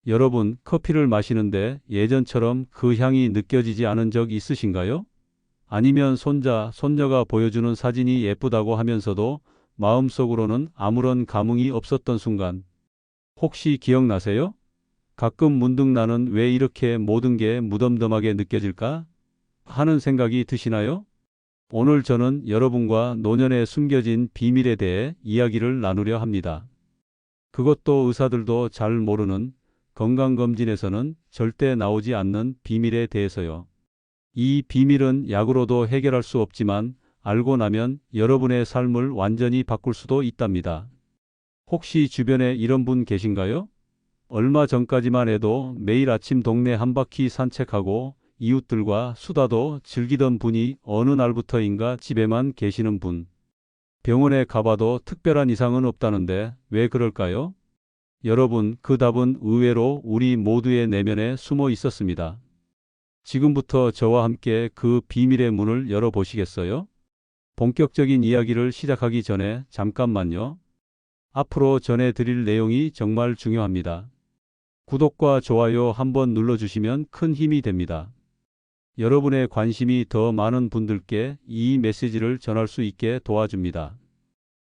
여러분, 커피를 마시는데 예전처럼 그 향이 느껴지지 않은 적 있으신가요? 아니면 손자, 손녀가 보여주는 사진이 예쁘다고 하면서도 마음속으로는 아무런 감흥이 없었던 순간, 혹시 기억나세요? 가끔 문득 나는 왜 이렇게 모든 게 무덤덤하게 느껴질까? 하는 생각이 드시나요? 오늘 저는 여러분과 노년에 숨겨진 비밀에 대해 이야기를 나누려 합니다. 그것도 의사들도 잘 모르는, 건강검진에서는 절대 나오지 않는 비밀에 대해서요. 이 비밀은 약으로도 해결할 수 없지만 알고 나면 여러분의 삶을 완전히 바꿀 수도 있답니다. 혹시 주변에 이런 분 계신가요? 얼마 전까지만 해도 매일 아침 동네 한 바퀴 산책하고 이웃들과 수다도 즐기던 분이 어느 날부터인가 집에만 계시는 분. 병원에 가봐도 특별한 이상은 없다는데 왜 그럴까요? 여러분, 그 답은 의외로 우리 모두의 내면에 숨어 있었습니다. 지금부터 저와 함께 그 비밀의 문을 열어보시겠어요? 본격적인 이야기를 시작하기 전에 잠깐만요. 앞으로 전해드릴 내용이 정말 중요합니다. 구독과 좋아요 한번 눌러주시면 큰 힘이 됩니다. 여러분의 관심이 더 많은 분들께 이 메시지를 전할 수 있게 도와줍니다.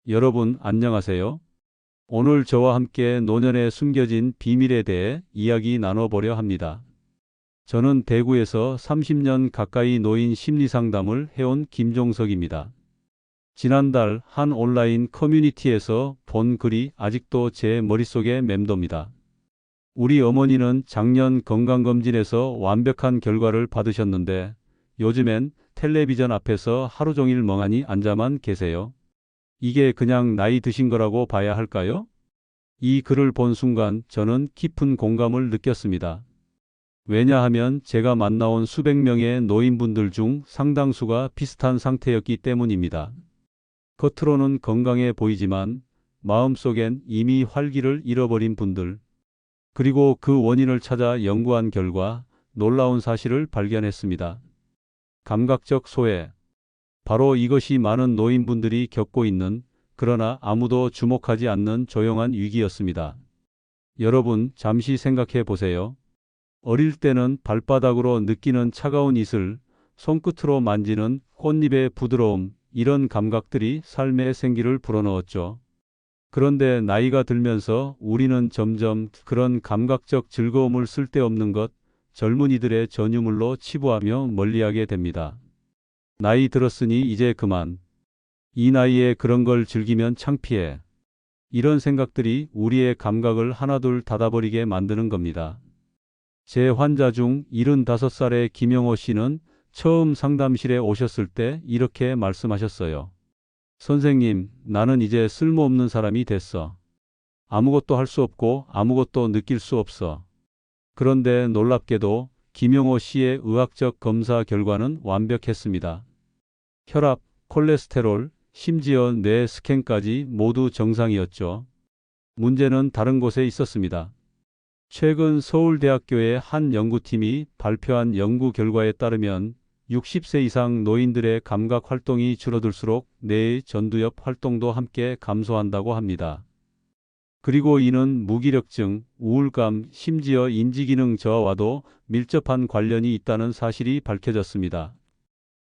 여러분, 안녕하세요. 오늘 저와 함께 노년에 숨겨진 비밀에 대해 이야기 나눠보려 합니다. 저는 대구에서 30년 가까이 노인 심리상담을 해온 김종석입니다. 지난달 한 온라인 커뮤니티에서 본 글이 아직도 제 머릿속에 맴돕니다. 우리 어머니는 작년 건강검진에서 완벽한 결과를 받으셨는데 요즘엔 텔레비전 앞에서 하루 종일 멍하니 앉아만 계세요. 이게 그냥 나이 드신 거라고 봐야 할까요? 이 글을 본 순간 저는 깊은 공감을 느꼈습니다. 왜냐하면 제가 만나온 수백 명의 노인분들 중 상당수가 비슷한 상태였기 때문입니다. 겉으로는 건강해 보이지만 마음속엔 이미 활기를 잃어버린 분들, 그리고 그 원인을 찾아 연구한 결과 놀라운 사실을 발견했습니다. 감각적 소외. 바로 이것이 많은 노인분들이 겪고 있는, 그러나 아무도 주목하지 않는 조용한 위기였습니다. 여러분, 잠시 생각해 보세요. 어릴 때는 발바닥으로 느끼는 차가운 이슬, 손끝으로 만지는 꽃잎의 부드러움, 이런 감각들이 삶의 생기를 불어넣었죠. 그런데 나이가 들면서 우리는 점점 그런 감각적 즐거움을 쓸데없는 것, 젊은이들의 전유물로 치부하며 멀리하게 됩니다. 나이 들었으니 이제 그만. 이 나이에 그런 걸 즐기면 창피해. 이런 생각들이 우리의 감각을 하나둘 닫아버리게 만드는 겁니다. 제 환자 중 75살의 김영호 씨는 처음 상담실에 오셨을 때 이렇게 말씀하셨어요. 선생님, 나는 이제 쓸모없는 사람이 됐어. 아무것도 할 수 없고 아무것도 느낄 수 없어. 그런데 놀랍게도 김영호 씨의 의학적 검사 결과는 완벽했습니다. 혈압, 콜레스테롤, 심지어 뇌 스캔까지 모두 정상이었죠. 문제는 다른 곳에 있었습니다. 최근 서울대학교의 한 연구팀이 발표한 연구 결과에 따르면 60세 이상 노인들의 감각 활동이 줄어들수록 뇌의 전두엽 활동도 함께 감소한다고 합니다. 그리고 이는 무기력증, 우울감, 심지어 인지기능 저하와도 밀접한 관련이 있다는 사실이 밝혀졌습니다.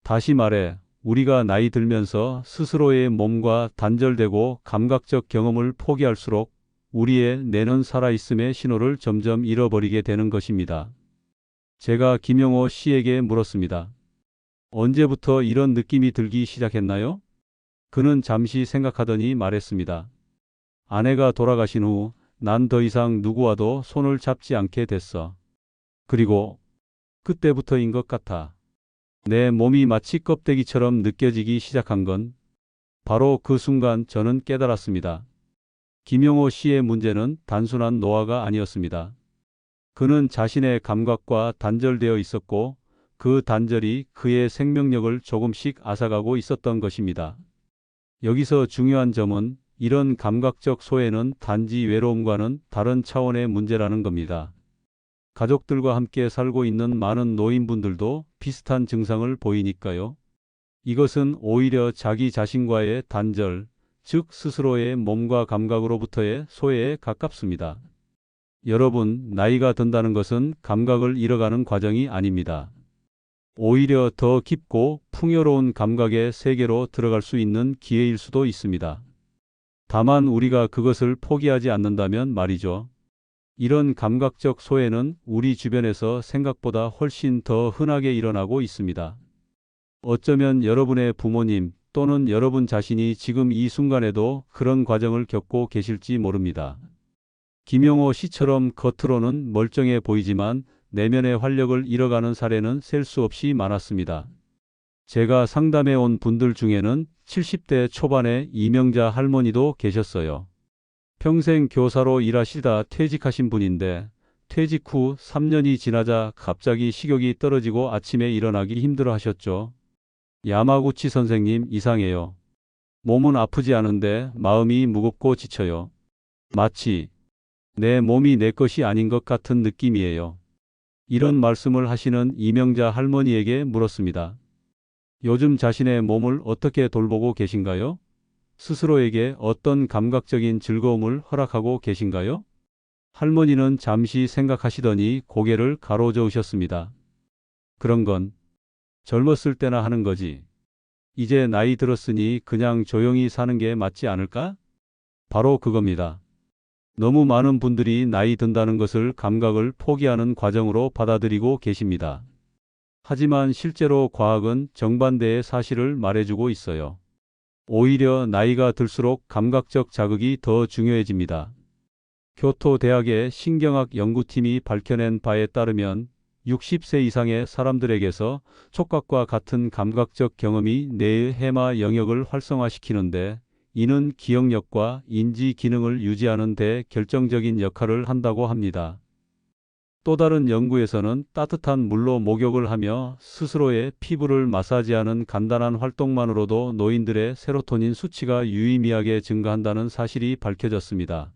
다시 말해, 우리가 나이 들면서 스스로의 몸과 단절되고 감각적 경험을 포기할수록 우리의 뇌는 살아있음의 신호를 점점 잃어버리게 되는 것입니다. 제가 김영호 씨에게 물었습니다. 언제부터 이런 느낌이 들기 시작했나요? 그는 잠시 생각하더니 말했습니다. 아내가 돌아가신 후 난 더 이상 누구와도 손을 잡지 않게 됐어. 그리고 그때부터인 것 같아. 내 몸이 마치 껍데기처럼 느껴지기 시작한 건 바로 그 순간 저는 깨달았습니다. 김영호 씨의 문제는 단순한 노화가 아니었습니다. 그는 자신의 감각과 단절되어 있었고 그 단절이 그의 생명력을 조금씩 앗아가고 있었던 것입니다. 여기서 중요한 점은 이런 감각적 소외는 단지 외로움과는 다른 차원의 문제라는 겁니다. 가족들과 함께 살고 있는 많은 노인분들도 비슷한 증상을 보이니까요. 이것은 오히려 자기 자신과의 단절, 즉 스스로의 몸과 감각으로부터의 소외에 가깝습니다. 여러분, 나이가 든다는 것은 감각을 잃어가는 과정이 아닙니다. 오히려 더 깊고 풍요로운 감각의 세계로 들어갈 수 있는 기회일 수도 있습니다. 다만 우리가 그것을 포기하지 않는다면 말이죠. 이런 감각적 소외는 우리 주변에서 생각보다 훨씬 더 흔하게 일어나고 있습니다. 어쩌면 여러분의 부모님 또는 여러분 자신이 지금 이 순간에도 그런 과정을 겪고 계실지 모릅니다. 김영호 씨처럼 겉으로는 멀쩡해 보이지만 내면의 활력을 잃어가는 사례는 셀 수 없이 많았습니다. 제가 상담해 온 분들 중에는 70대 초반의 이명자 할머니도 계셨어요. 평생 교사로 일하시다 퇴직하신 분인데 퇴직 후 3년이 지나자 갑자기 식욕이 떨어지고 아침에 일어나기 힘들어 하셨죠. 야마구치 선생님, 이상해요. 몸은 아프지 않은데 마음이 무겁고 지쳐요. 마치 내 몸이 내 것이 아닌 것 같은 느낌이에요. 이런 말씀을 하시는 이명자 할머니에게 물었습니다. 요즘 자신의 몸을 어떻게 돌보고 계신가요? 스스로에게 어떤 감각적인 즐거움을 허락하고 계신가요? 할머니는 잠시 생각하시더니 고개를 가로저으셨습니다. 그런 건 젊었을 때나 하는 거지. 이제 나이 들었으니 그냥 조용히 사는 게 맞지 않을까? 바로 그겁니다. 너무 많은 분들이 나이 든다는 것을 감각을 포기하는 과정으로 받아들이고 계십니다. 하지만 실제로 과학은 정반대의 사실을 말해주고 있어요. 오히려 나이가 들수록 감각적 자극이 더 중요해집니다. 교토대학의 신경학 연구팀이 밝혀낸 바에 따르면 60세 이상의 사람들에게서 촉각과 같은 감각적 경험이 뇌의 해마 영역을 활성화시키는데 이는 기억력과 인지 기능을 유지하는 데 결정적인 역할을 한다고 합니다. 또 다른 연구에서는 따뜻한 물로 목욕을 하며 스스로의 피부를 마사지하는 간단한 활동만으로도 노인들의 세로토닌 수치가 유의미하게 증가한다는 사실이 밝혀졌습니다.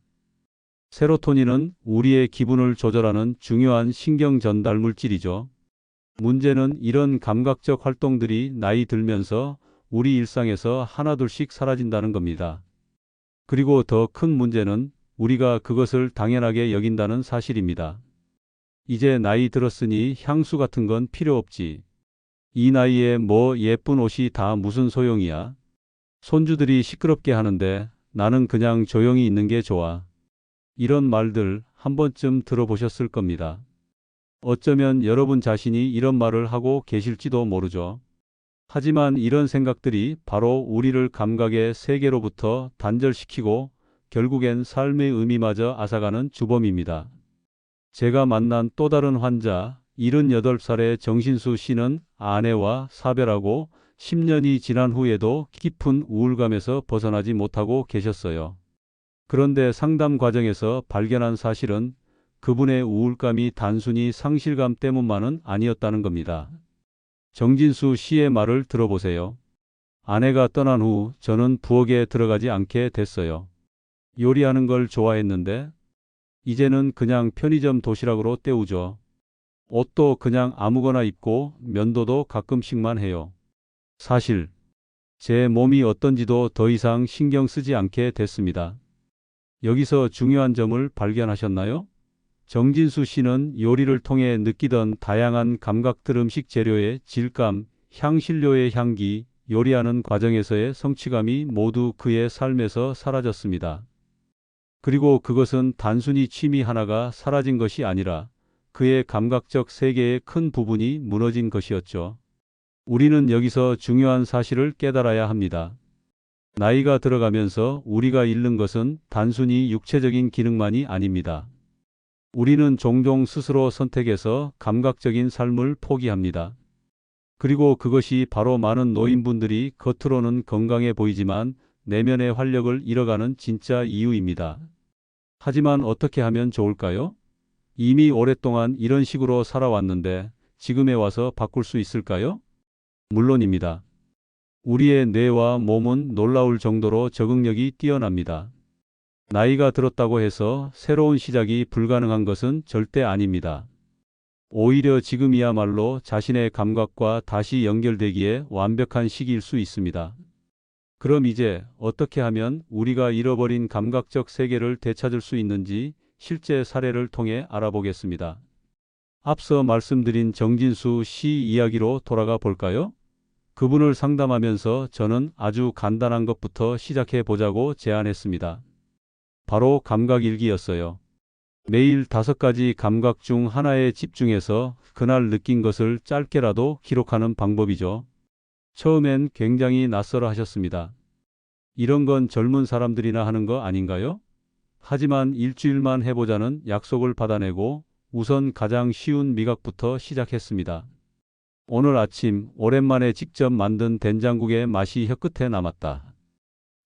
세로토닌은 우리의 기분을 조절하는 중요한 신경 전달 물질이죠. 문제는 이런 감각적 활동들이 나이 들면서 우리 일상에서 하나둘씩 사라진다는 겁니다. 그리고 더 큰 문제는 우리가 그것을 당연하게 여긴다는 사실입니다. 이제 나이 들었으니 향수 같은 건 필요 없지. 이 나이에 뭐 예쁜 옷이 다 무슨 소용이야. 손주들이 시끄럽게 하는데 나는 그냥 조용히 있는 게 좋아. 이런 말들 한 번쯤 들어보셨을 겁니다. 어쩌면 여러분 자신이 이런 말을 하고 계실지도 모르죠. 하지만 이런 생각들이 바로 우리를 감각의 세계로부터 단절시키고 결국엔 삶의 의미마저 앗아가는 주범입니다. 제가 만난 또 다른 환자, 78살의 정신수 씨는 아내와 사별하고 10년이 지난 후에도 깊은 우울감에서 벗어나지 못하고 계셨어요. 그런데 상담 과정에서 발견한 사실은 그분의 우울감이 단순히 상실감 때문만은 아니었다는 겁니다. 정진수 씨의 말을 들어보세요. 아내가 떠난 후 저는 부엌에 들어가지 않게 됐어요. 요리하는 걸 좋아했는데 이제는 그냥 편의점 도시락으로 때우죠. 옷도 그냥 아무거나 입고 면도도 가끔씩만 해요. 사실 제 몸이 어떤지도 더 이상 신경 쓰지 않게 됐습니다. 여기서 중요한 점을 발견하셨나요? 정진수 씨는 요리를 통해 느끼던 다양한 감각들, 음식 재료의 질감, 향신료의 향기, 요리하는 과정에서의 성취감이 모두 그의 삶에서 사라졌습니다. 그리고 그것은 단순히 취미 하나가 사라진 것이 아니라 그의 감각적 세계의 큰 부분이 무너진 것이었죠. 우리는 여기서 중요한 사실을 깨달아야 합니다. 나이가 들어가면서 우리가 잃는 것은 단순히 육체적인 기능만이 아닙니다. 우리는 종종 스스로 선택해서 감각적인 삶을 포기합니다. 그리고 그것이 바로 많은 노인분들이 겉으로는 건강해 보이지만 내면의 활력을 잃어가는 진짜 이유입니다. 하지만 어떻게 하면 좋을까요? 이미 오랫동안 이런 식으로 살아왔는데 지금에 와서 바꿀 수 있을까요? 물론입니다. 우리의 뇌와 몸은 놀라울 정도로 적응력이 뛰어납니다. 나이가 들었다고 해서 새로운 시작이 불가능한 것은 절대 아닙니다. 오히려 지금이야말로 자신의 감각과 다시 연결되기에 완벽한 시기일 수 있습니다. 그럼 이제 어떻게 하면 우리가 잃어버린 감각적 세계를 되찾을 수 있는지 실제 사례를 통해 알아보겠습니다. 앞서 말씀드린 정진수 씨 이야기로 돌아가 볼까요? 그분을 상담하면서 저는 아주 간단한 것부터 시작해 보자고 제안했습니다. 바로 감각일기였어요. 매일 5가지 감각 중 하나에 집중해서 그날 느낀 것을 짧게라도 기록하는 방법이죠. 처음엔 굉장히 낯설어 하셨습니다. 이런 건 젊은 사람들이나 하는 거 아닌가요? 하지만 일주일만 해보자는 약속을 받아내고 우선 가장 쉬운 미각부터 시작했습니다. 오늘 아침 오랜만에 직접 만든 된장국의 맛이 혀끝에 남았다.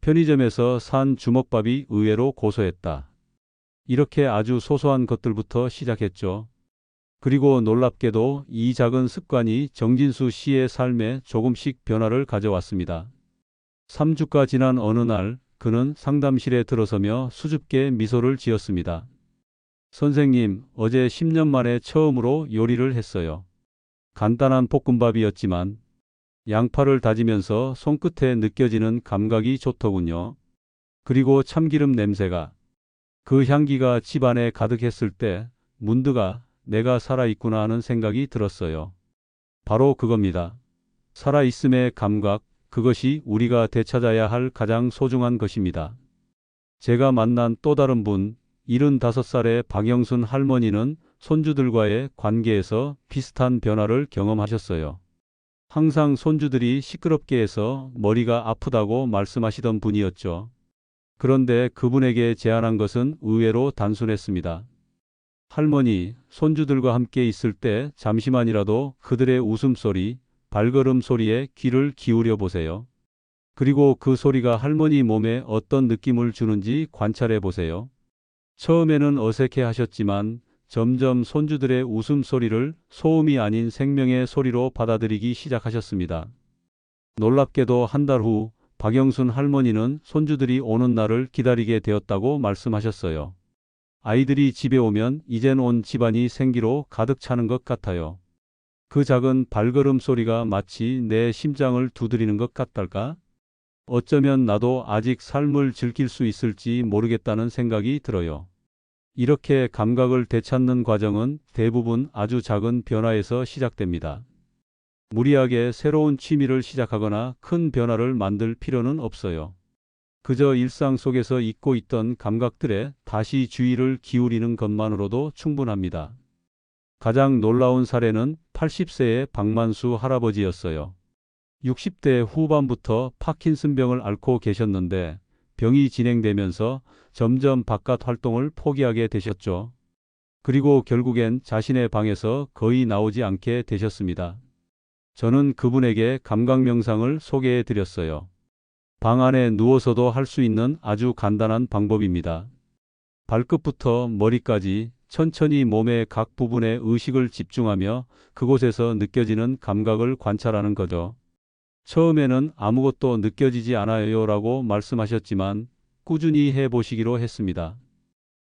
편의점에서 산 주먹밥이 의외로 고소했다. 이렇게 아주 소소한 것들부터 시작했죠. 그리고 놀랍게도 이 작은 습관이 정진수 씨의 삶에 조금씩 변화를 가져왔습니다. 3주가 지난 어느 날 그는 상담실에 들어서며 수줍게 미소를 지었습니다. 선생님, 어제 10년 만에 처음으로 요리를 했어요. 간단한 볶음밥이었지만 양파를 다지면서 손끝에 느껴지는 감각이 좋더군요. 그리고 참기름 냄새가, 그 향기가 집안에 가득했을 때 문득 내가 살아있구나 하는 생각이 들었어요. 바로 그겁니다. 살아있음의 감각, 그것이 우리가 되찾아야 할 가장 소중한 것입니다. 제가 만난 또 다른 분, 75살의 박영순 할머니는 손주들과의 관계에서 비슷한 변화를 경험하셨어요. 항상 손주들이 시끄럽게 해서 머리가 아프다고 말씀하시던 분이었죠. 그런데 그분에게 제안한 것은 의외로 단순했습니다. 할머니, 손주들과 함께 있을 때 잠시만이라도 그들의 웃음소리, 발걸음 소리에 귀를 기울여 보세요. 그리고 그 소리가 할머니 몸에 어떤 느낌을 주는지 관찰해 보세요. 처음에는 어색해 하셨지만 점점 손주들의 웃음소리를 소음이 아닌 생명의 소리로 받아들이기 시작하셨습니다. 놀랍게도 한 달 후 박영순 할머니는 손주들이 오는 날을 기다리게 되었다고 말씀하셨어요. 아이들이 집에 오면 이젠 온 집안이 생기로 가득 차는 것 같아요. 그 작은 발걸음 소리가 마치 내 심장을 두드리는 것 같달까? 어쩌면 나도 아직 삶을 즐길 수 있을지 모르겠다는 생각이 들어요. 이렇게 감각을 되찾는 과정은 대부분 아주 작은 변화에서 시작됩니다. 무리하게 새로운 취미를 시작하거나 큰 변화를 만들 필요는 없어요. 그저 일상 속에서 잊고 있던 감각들에 다시 주의를 기울이는 것만으로도 충분합니다. 가장 놀라운 사례는 80세의 박만수 할아버지였어요. 60대 후반부터 파킨슨병을 앓고 계셨는데 병이 진행되면서 점점 바깥 활동을 포기하게 되셨죠. 그리고 결국엔 자신의 방에서 거의 나오지 않게 되셨습니다. 저는 그분에게 감각 명상을 소개해 드렸어요. 방 안에 누워서도 할 수 있는 아주 간단한 방법입니다. 발끝부터 머리까지 천천히 몸의 각 부분에 의식을 집중하며 그곳에서 느껴지는 감각을 관찰하는 거죠. 처음에는 아무것도 느껴지지 않아요 라고 말씀하셨지만 꾸준히 해보시기로 했습니다.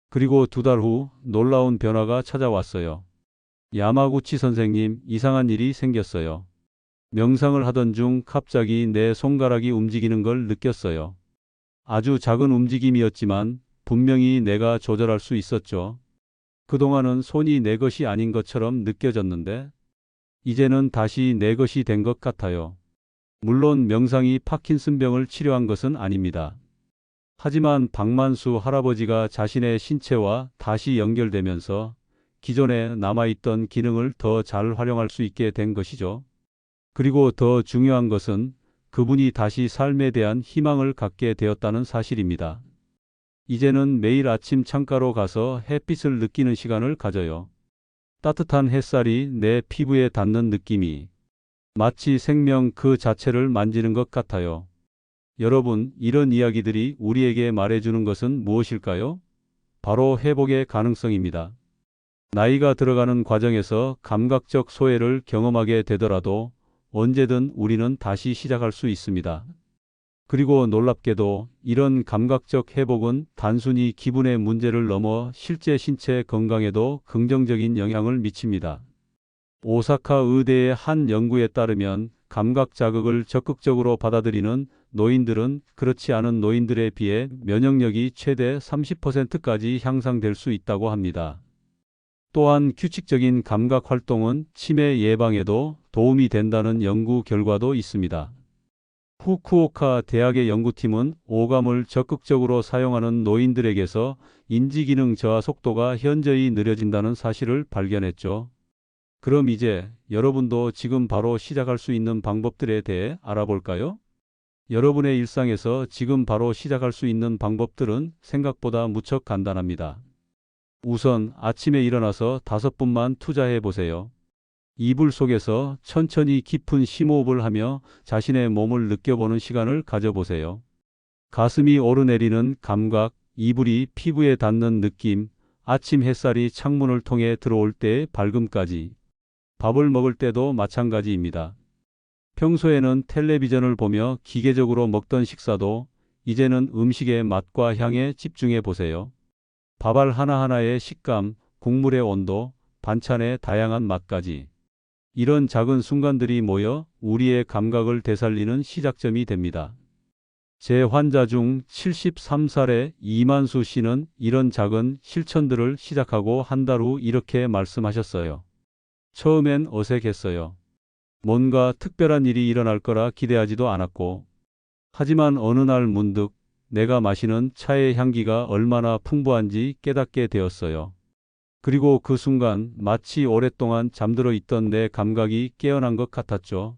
그리고 2달 후 놀라운 변화가 찾아왔어요. 야마구치 선생님, 이상한 일이 생겼어요. 명상을 하던 중 갑자기 내 손가락이 움직이는 걸 느꼈어요. 아주 작은 움직임이었지만 분명히 내가 조절할 수 있었죠. 그동안은 손이 내 것이 아닌 것처럼 느껴졌는데 이제는 다시 내 것이 된 것 같아요. 물론 명상이 파킨슨병을 치료한 것은 아닙니다. 하지만 박만수 할아버지가 자신의 신체와 다시 연결되면서 기존에 남아있던 기능을 더 잘 활용할 수 있게 된 것이죠. 그리고 더 중요한 것은 그분이 다시 삶에 대한 희망을 갖게 되었다는 사실입니다. 이제는 매일 아침 창가로 가서 햇빛을 느끼는 시간을 가져요. 따뜻한 햇살이 내 피부에 닿는 느낌이 마치 생명 그 자체를 만지는 것 같아요. 여러분, 이런 이야기들이 우리에게 말해주는 것은 무엇일까요? 바로 회복의 가능성입니다. 나이가 들어가는 과정에서 감각적 소외를 경험하게 되더라도 언제든 우리는 다시 시작할 수 있습니다. 그리고 놀랍게도 이런 감각적 회복은 단순히 기분의 문제를 넘어 실제 신체 건강에도 긍정적인 영향을 미칩니다. 오사카 의대의 한 연구에 따르면 감각 자극을 적극적으로 받아들이는 노인들은 그렇지 않은 노인들에 비해 면역력이 최대 30%까지 향상될 수 있다고 합니다. 또한 규칙적인 감각 활동은 치매 예방에도 도움이 된다는 연구 결과도 있습니다. 후쿠오카 대학의 연구팀은 오감을 적극적으로 사용하는 노인들에게서 인지기능 저하 속도가 현저히 느려진다는 사실을 발견했죠. 그럼 이제 여러분도 지금 바로 시작할 수 있는 방법들에 대해 알아볼까요? 여러분의 일상에서 지금 바로 시작할 수 있는 방법들은 생각보다 무척 간단합니다. 우선 아침에 일어나서 5분만 투자해 보세요. 이불 속에서 천천히 깊은 심호흡을 하며 자신의 몸을 느껴보는 시간을 가져보세요. 가슴이 오르내리는 감각, 이불이 피부에 닿는 느낌, 아침 햇살이 창문을 통해 들어올 때의 밝음까지. 밥을 먹을 때도 마찬가지입니다. 평소에는 텔레비전을 보며 기계적으로 먹던 식사도 이제는 음식의 맛과 향에 집중해 보세요. 밥알 하나하나의 식감, 국물의 온도, 반찬의 다양한 맛까지. 이런 작은 순간들이 모여 우리의 감각을 되살리는 시작점이 됩니다. 제 환자 중 73살의 이만수 씨는 이런 작은 실천들을 시작하고 한 달 후 이렇게 말씀하셨어요. 처음엔 어색했어요. 뭔가 특별한 일이 일어날 거라 기대하지도 않았고, 하지만 어느 날 문득 내가 마시는 차의 향기가 얼마나 풍부한지 깨닫게 되었어요. 그리고 그 순간 마치 오랫동안 잠들어 있던 내 감각이 깨어난 것 같았죠.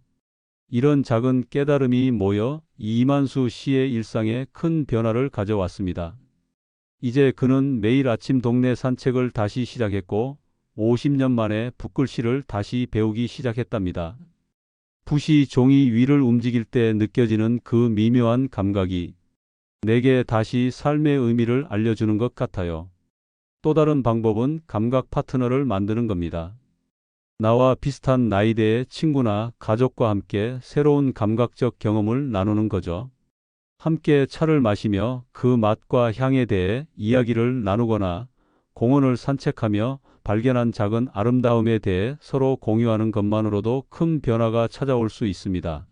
이런 작은 깨달음이 모여 이만수 씨의 일상에 큰 변화를 가져왔습니다. 이제 그는 매일 아침 동네 산책을 다시 시작했고 50년 만에 붓글씨를 다시 배우기 시작했답니다. 붓이 종이 위를 움직일 때 느껴지는 그 미묘한 감각이 내게 다시 삶의 의미를 알려주는 것 같아요. 또 다른 방법은 감각 파트너를 만드는 겁니다. 나와 비슷한 나이대의 친구나 가족과 함께 새로운 감각적 경험을 나누는 거죠. 함께 차를 마시며 그 맛과 향에 대해 이야기를 나누거나 공원을 산책하며 발견한 작은 아름다움에 대해 서로 공유하는 것만으로도 큰 변화가 찾아올 수 있습니다.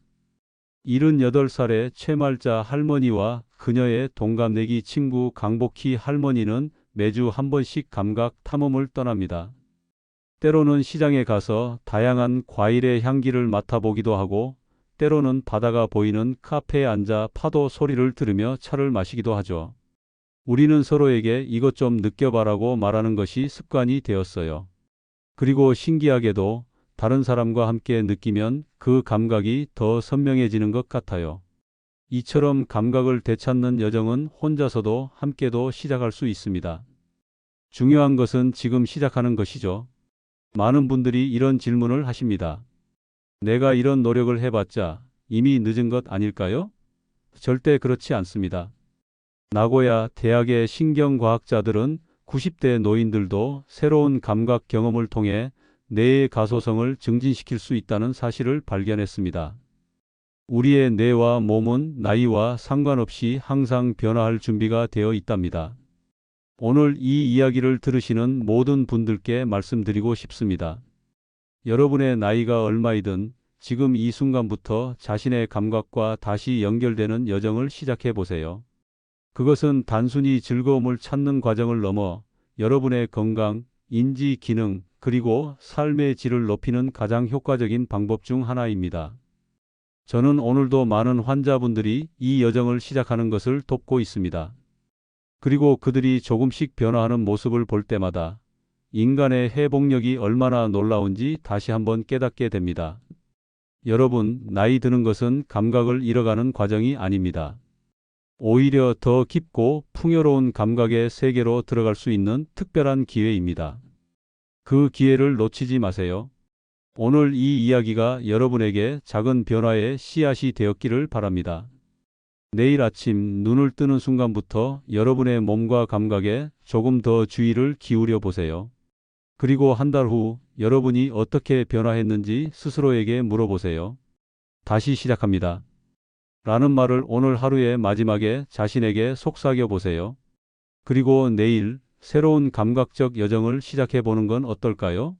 78살의 최말자 할머니와 그녀의 동갑내기 친구 강복희 할머니는 매주 한 번씩 감각 탐험을 떠납니다. 때로는 시장에 가서 다양한 과일의 향기를 맡아보기도 하고 때로는 바다가 보이는 카페에 앉아 파도 소리를 들으며 차를 마시기도 하죠. 우리는 서로에게 이것 좀 느껴봐라고 말하는 것이 습관이 되었어요. 그리고 신기하게도 다른 사람과 함께 느끼면 그 감각이 더 선명해지는 것 같아요. 이처럼 감각을 되찾는 여정은 혼자서도 함께도 시작할 수 있습니다. 중요한 것은 지금 시작하는 것이죠. 많은 분들이 이런 질문을 하십니다. 내가 이런 노력을 해봤자 이미 늦은 것 아닐까요? 절대 그렇지 않습니다. 나고야 대학의 신경과학자들은 90대 노인들도 새로운 감각 경험을 통해 뇌의 가소성을 증진시킬 수 있다는 사실을 발견했습니다. 우리의 뇌와 몸은 나이와 상관없이 항상 변화할 준비가 되어 있답니다. 오늘 이 이야기를 들으시는 모든 분들께 말씀드리고 싶습니다. 여러분의 나이가 얼마이든 지금 이 순간부터 자신의 감각과 다시 연결되는 여정을 시작해 보세요. 그것은 단순히 즐거움을 찾는 과정을 넘어 여러분의 건강, 인지 기능, 그리고 삶의 질을 높이는 가장 효과적인 방법 중 하나입니다. 저는 오늘도 많은 환자분들이 이 여정을 시작하는 것을 돕고 있습니다. 그리고 그들이 조금씩 변화하는 모습을 볼 때마다 인간의 회복력이 얼마나 놀라운지 다시 한번 깨닫게 됩니다. 여러분, 나이 드는 것은 감각을 잃어가는 과정이 아닙니다. 오히려 더 깊고 풍요로운 감각의 세계로 들어갈 수 있는 특별한 기회입니다. 그 기회를 놓치지 마세요. 오늘 이 이야기가 여러분에게 작은 변화의 씨앗이 되었기를 바랍니다. 내일 아침 눈을 뜨는 순간부터 여러분의 몸과 감각에 조금 더 주의를 기울여 보세요. 그리고 한 달 후 여러분이 어떻게 변화했는지 스스로에게 물어보세요. 다시 시작합니다. 라는 말을 오늘 하루의 마지막에 자신에게 속삭여 보세요. 그리고 내일 새로운 감각적 여정을 시작해 보는 건 어떨까요?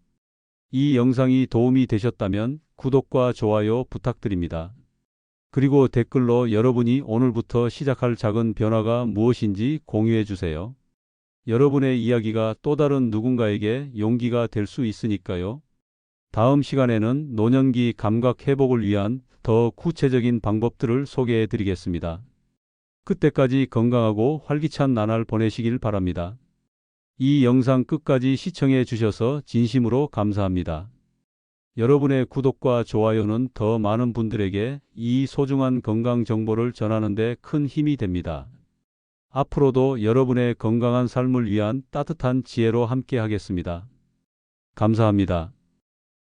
이 영상이 도움이 되셨다면 구독과 좋아요 부탁드립니다. 그리고 댓글로 여러분이 오늘부터 시작할 작은 변화가 무엇인지 공유해 주세요. 여러분의 이야기가 또 다른 누군가에게 용기가 될 수 있으니까요. 다음 시간에는 노년기 감각 회복을 위한 더 구체적인 방법들을 소개해 드리겠습니다. 그때까지 건강하고 활기찬 나날 보내시길 바랍니다. 이 영상 끝까지 시청해 주셔서 진심으로 감사합니다. 여러분의 구독과 좋아요는 더 많은 분들에게 이 소중한 건강 정보를 전하는 데 큰 힘이 됩니다. 앞으로도 여러분의 건강한 삶을 위한 따뜻한 지혜로 함께 하겠습니다. 감사합니다.